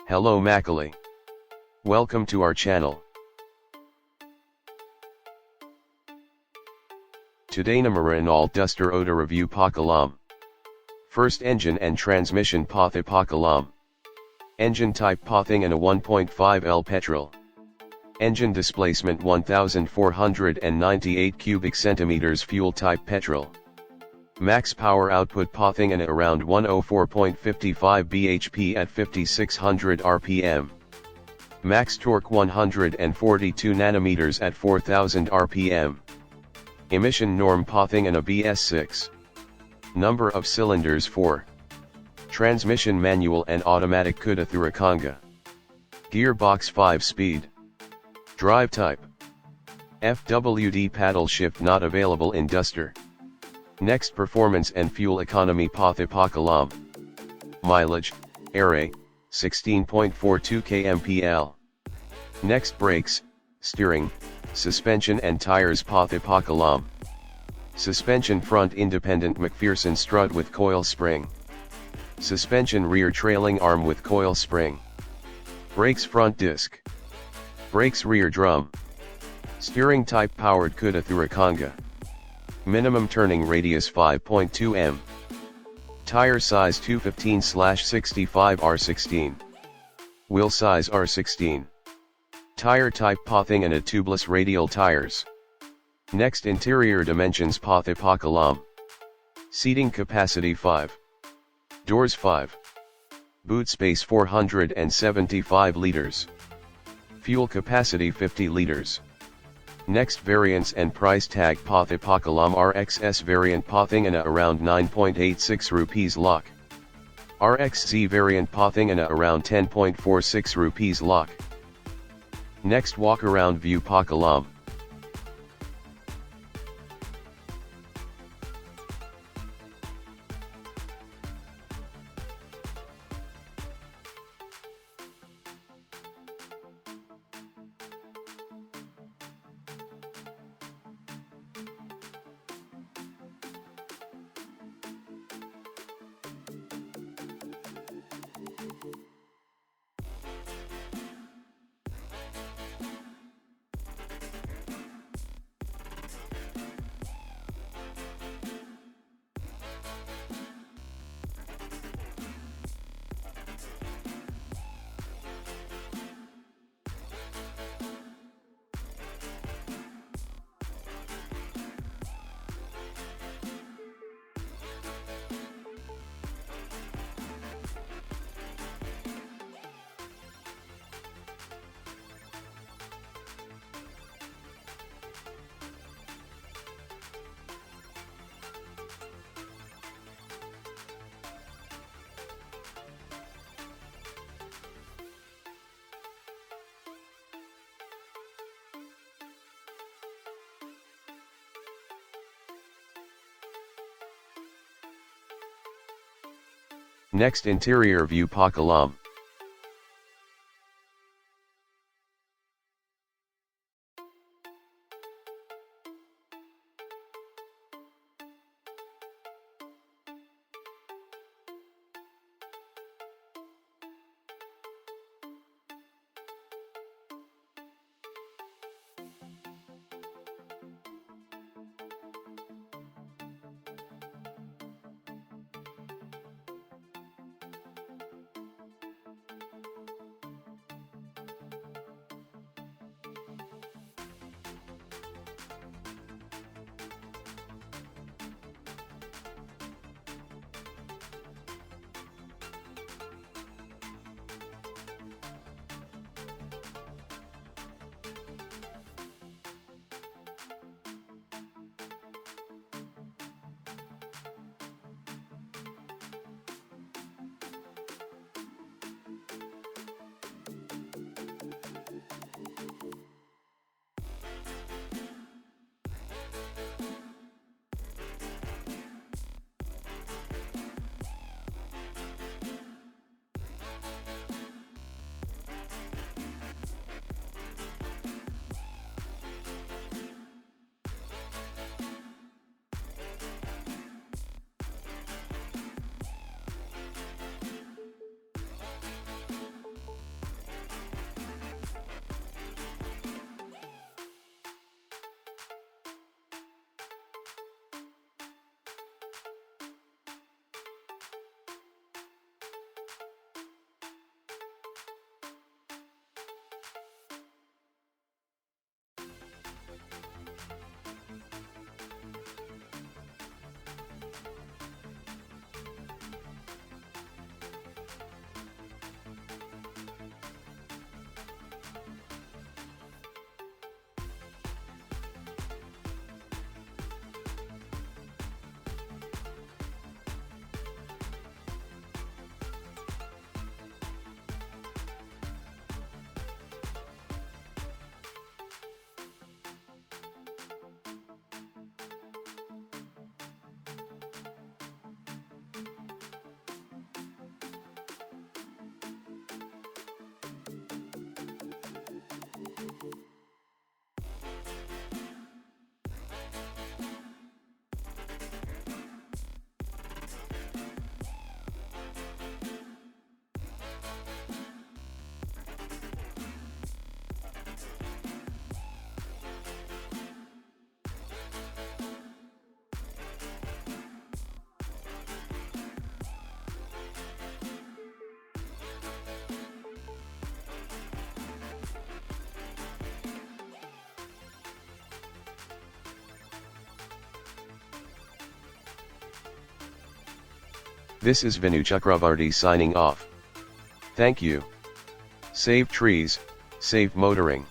Hello Macaulay. Welcome to our channel. Today nama Renault Duster Auto Review Pakalam. First engine and transmission Pathe Pakalam. Engine type Pathing and a 1.5L petrol. Engine displacement 1498 cubic centimeters. Fuel type petrol. Max power output Pathing and around 104.55 bhp at 5600 rpm. Max torque 142 nanometers at 4000 rpm. Emission norm Pathing and a BS6. Number of cylinders 4. Transmission manual and automatic Kuda Thurakanga. Gearbox 5-speed. Drive type FWD. Paddle shift not available in Duster. Next, performance and fuel economy Pathe Pakalam. Mileage, array, 16.42 kmpl. Next, brakes, steering, suspension and tires Pathe Pakalam. Suspension front independent McPherson strut with coil spring. Suspension rear trailing arm with coil spring. Brakes front disc. Brakes rear drum. Steering type powered Kuda Thurakanga. Minimum turning radius 5.2 m. Tire size 215/65 R16. Wheel size R16. Tire type Pathing and a tubeless radial tires. Next, interior dimensions Pathe Pakalam. Seating capacity 5. Doors 5. Boot space 475 liters. Fuel capacity 50 liters. Next, variants and price tag Pathe Pakalam RXS variant Pathing and around 9.86 rupees lakh. RXZ variant Pathing and around 10.46 rupees lakh. Next, walk around view Pakalam. Next, interior view Pakalam. This is Vinu Chakravarti signing off. Thank you. Save trees, save motoring.